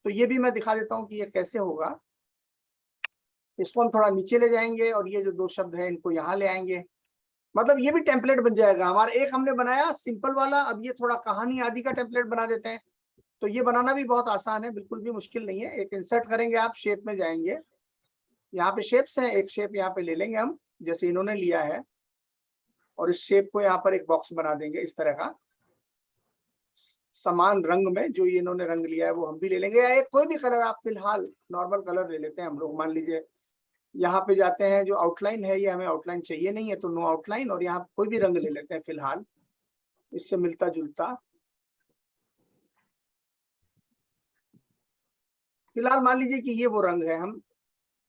तो ये भी मैं दिखा देता हूँ कि ये कैसे होगा। इसको हम थोड़ा नीचे ले जाएंगे और ये जो 2 शब्द है इनको यहाँ ले आएंगे, मतलब ये भी टेम्पलेट बन जाएगा हमारा। एक हमने बनाया सिंपल वाला, अब ये थोड़ा कहानी आदि का टेम्पलेट बना देते हैं। तो ये बनाना भी बहुत आसान है, बिल्कुल भी मुश्किल नहीं है। एक इंसर्ट करेंगे, आप शेप में जाएंगे, यहाँ पे शेप्स हैं, एक शेप यहाँ पे ले लेंगे हम जैसे इन्होंने लिया है, और इस शेप को यहाँ पर एक बॉक्स बना देंगे इस तरह का, समान रंग में। जो ये इन्होंने रंग लिया है वो हम भी ले लेंगे, या एक कोई भी कलर आप फिलहाल नॉर्मल कलर ले लेते हैं हम लोग। मान लीजिए यहाँ पे जाते हैं, जो आउटलाइन है ये हमें आउटलाइन चाहिए नहीं है, तो नो आउटलाइन, और यहाँ कोई भी रंग ले लेते हैं फिलहाल इससे मिलता जुलता। फिलहाल मान लीजिए कि ये वो रंग है, हम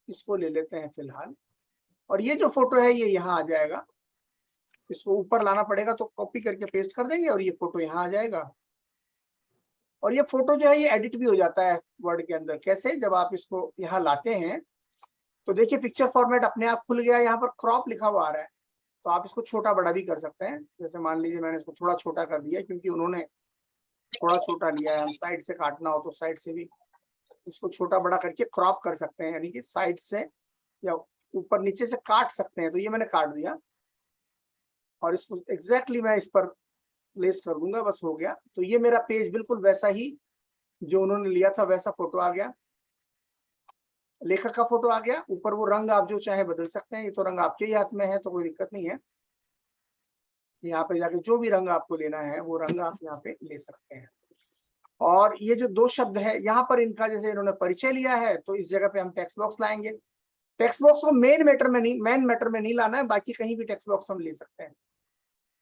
इसको ले लेते हैं फिलहाल। और ये जो फोटो है ये यहाँ आ जाएगा, इसको ऊपर लाना पड़ेगा, तो कॉपी करके पेस्ट कर देंगे और ये फोटो यहाँ आ जाएगा। और ये फोटो जो है ये एडिट भी हो जाता है वर्ड के अंदर। कैसे? जब आप इसको यहाँ लाते हैं तो देखिए पिक्चर फॉर्मेट अपने आप खुल गया, यहाँ पर क्रॉप लिखा हुआ आ रहा है, तो आप इसको छोटा बड़ा भी कर सकते हैं। जैसे मान लीजिए मैंने इसको थोड़ा छोटा कर दिया, क्योंकि उन्होंने थोड़ा छोटा लिया है। हम साइड से काटना हो तो साइड से भी इसको छोटा बड़ा करके क्रॉप कर सकते हैं, यानी कि साइड से या ऊपर नीचे से काट सकते हैं। तो ये मैंने काट दिया और इसको एग्जैक्टली मैं इस पर प्लेस कर दूंगा, बस हो गया। तो ये मेरा पेज बिल्कुल वैसा ही जो उन्होंने लिया था वैसा फोटो आ गया, लेखक का फोटो आ गया। ऊपर वो रंग आप जो चाहे बदल सकते हैं, ये तो रंग आपके ही हाथ में है, तो कोई दिक्कत नहीं है। यहाँ पे जाके जो भी रंग आपको लेना है वो रंग आप यहाँ पे ले सकते हैं। और ये जो 2 शब्द है यहाँ पर, इनका जैसे इन्होंने परिचय लिया है, तो इस जगह पे हम टेक्स्ट बॉक्स लाएंगे। टेक्स्ट बॉक्स को मेन मैटर में नहीं लाना है, बाकी कहीं भी टेक्स्ट बॉक्स हम ले सकते हैं।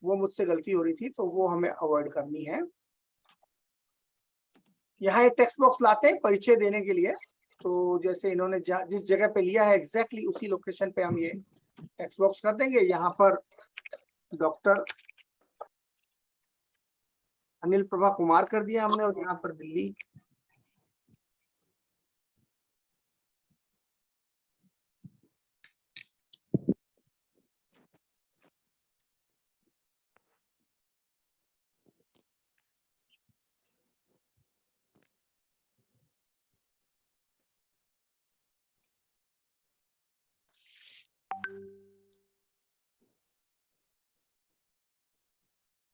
वो मुझसे गलती हो रही थी, तो वो हमें अवॉइड करनी है। यहाँ एक टेक्स्ट बॉक्स लाते हैं परिचय देने के लिए, तो जैसे इन्होंने जिस जगह पे लिया है एग्जैक्टली उसी लोकेशन पे हम ये टेक्स्ट बॉक्स कर देंगे। यहाँ पर डॉक्टर अनिल प्रभा कुमार कर दिया हमने, और यहाँ पर दिल्ली।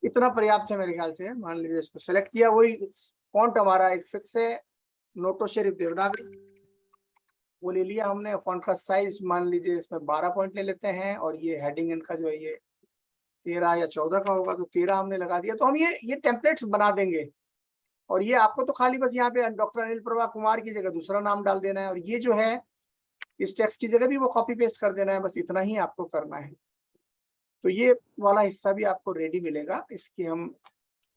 इतना पर्याप्त है मेरे ख्याल से। मान लीजिए इसको सेलेक्ट किया, वही फॉन्ट हमारा एक फिक्स है, नोटो शरीफ देवनागरी, वो ले लिया हमने। फॉन्ट का साइज मान लीजिए इसमें 12 पॉइंट ले लेते हैं, और ये हेडिंग इनका जो है ये 13 या 14 का होगा, तो 13 हमने लगा दिया। तो हम ये टेम्पलेट्स बना देंगे, और ये आपको तो खाली बस यहाँ पे डॉक्टर अनिल प्रभा कुमार की जगह दूसरा नाम डाल देना है, और ये जो है इस टेक्स्ट की जगह भी वो कॉपी पेस्ट कर देना है, बस इतना ही आपको करना है। तो ये वाला हिस्सा भी आपको रेडी मिलेगा। इसकी हम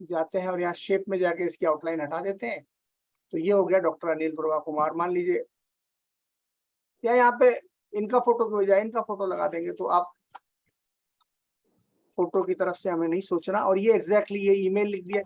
जाते हैं और यहाँ शेप में जाके इसकी आउटलाइन हटा देते हैं। तो ये हो गया डॉक्टर अनिल प्रभा कुमार मान लीजिए, या यहाँ पे इनका फोटो की बजाय इनका फोटो लगा देंगे। तो आप फोटो की तरफ से हमें नहीं सोचना, और ये एग्जैक्टली ये ईमेल लिख दिया।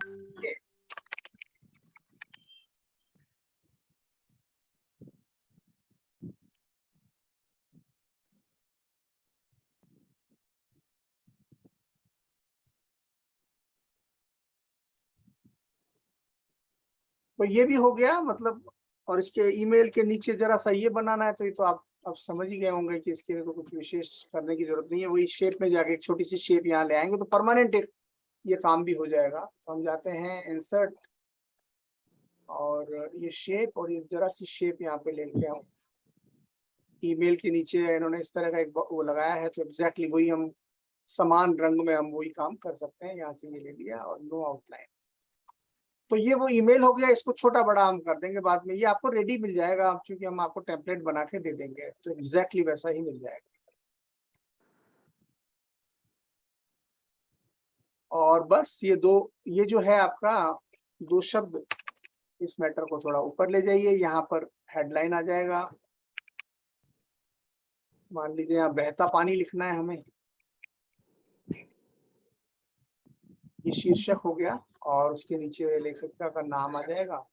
तो ये भी हो गया मतलब, और इसके ईमेल के नीचे जरा सा ये बनाना है, तो ये तो आप अब समझ ही गए होंगे कि इसके लिए तो कुछ विशेष करने की जरूरत नहीं है। वही शेप में जाके एक छोटी सी शेप यहाँ ले आएंगे तो परमानेंट एक ये काम भी हो जाएगा। तो हम जाते हैं इंसर्ट, और ये शेप, और ये जरा सी शेप यहाँ पे लेके आऊं। ईमेल के नीचे इन्होंने इस तरह का एक वो लगाया है, तो एग्जैक्टली वही हम समान रंग में हम वही काम कर सकते हैं। यहाँ से ये ले लिया और नो आउटलाइन। तो ये वो ईमेल हो गया, इसको छोटा बड़ा हम कर देंगे बाद में, ये आपको रेडी मिल जाएगा। अब चूंकि हम आपको टेम्पलेट बना के दे देंगे तो एग्जैक्टली वैसा ही मिल जाएगा। और बस ये दो, ये जो है आपका दो शब्द, इस मैटर को थोड़ा ऊपर ले जाइए। यहाँ पर हेडलाइन आ जाएगा, मान लीजिए यहाँ बहता पानी लिखना है हमें, ये शीर्षक हो गया, और उसके नीचे लेखिका का नाम आ जाएगा।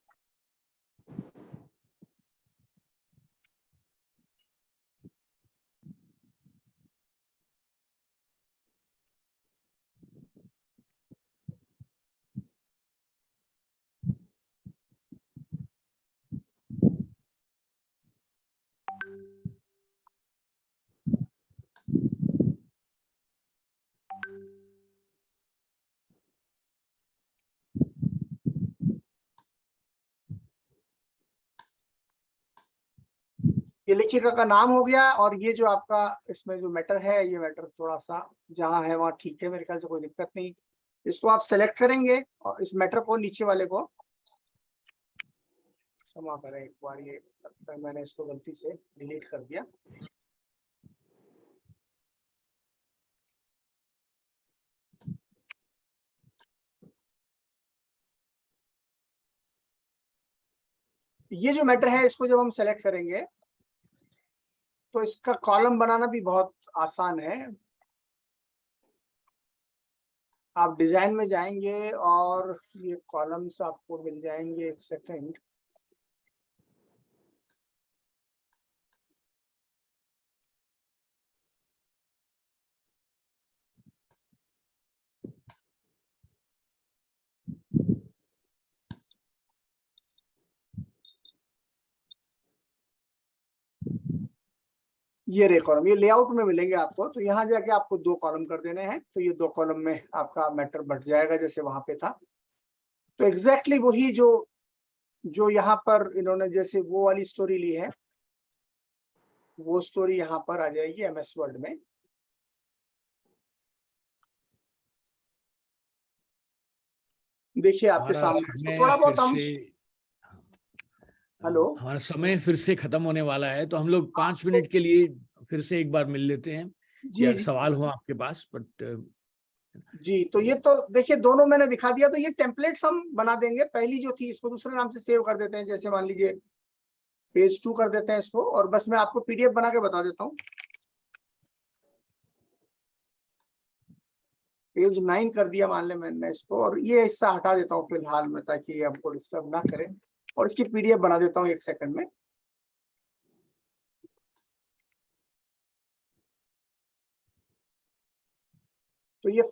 ये लेखिका का नाम हो गया। और ये जो आपका इसमें जो मैटर है, ये मैटर थोड़ा सा जहाँ है वहाँ ठीक है, मेरे ख्याल से कोई दिक्कत नहीं। इसको आप सेलेक्ट करेंगे और इस मैटर को, नीचे वाले को, क्षमा करें एक बार, ये लगता है मैंने इसको गलती से डिलीट कर दिया। ये जो मैटर है इसको जब हम सेलेक्ट करेंगे तो इसका कॉलम बनाना भी बहुत आसान है। आप डिजाइन में जाएंगे और ये कॉलम्स आपको मिल जाएंगे, एक सेकंड। ये रे कॉलम, ये लेआउट में मिलेंगे आपको। तो यहाँ जाके आपको दो कॉलम कर देने हैं, तो ये दो कॉलम में आपका मैटर बढ़ जाएगा जैसे वहां पे था। तो एग्जैक्टली वही जो जो यहाँ पर इन्होंने जैसे वो वाली स्टोरी ली है, वो स्टोरी यहाँ पर आ जाएगी एमएस वर्ड में। देखिए आपके हमारा सामने इसको समय थोड़ा फिर बहुत हम, से हेलो, हमारा समय फिर से खत्म होने वाला है, तो हम लोग 5 मिनट के लिए फिर से एक बार मिल लेते हैं, जी या जी सवाल हो आपके पास। बट जी। तो ये तो देखिए दोनों मैंने दिखा दिया। तो ये टेम्पलेट्स हम बना देंगे। पहली जो थी इसको दूसरे नाम से सेव कर देते हैं, जैसे मान लीजिए पेज 2 कर देते हैं इसको। और बस मैं आपको पीडीएफ बना के बता देता हूँ। पेज 9 कर दिया मान ले मैंने इसको, और ये हिस्सा हटा देता हूँ फिलहाल में ताकि ये हमको डिस्टर्ब ना करे, और इसकी पीडीएफ बना देता हूँ 1 सेकंड में। तो ये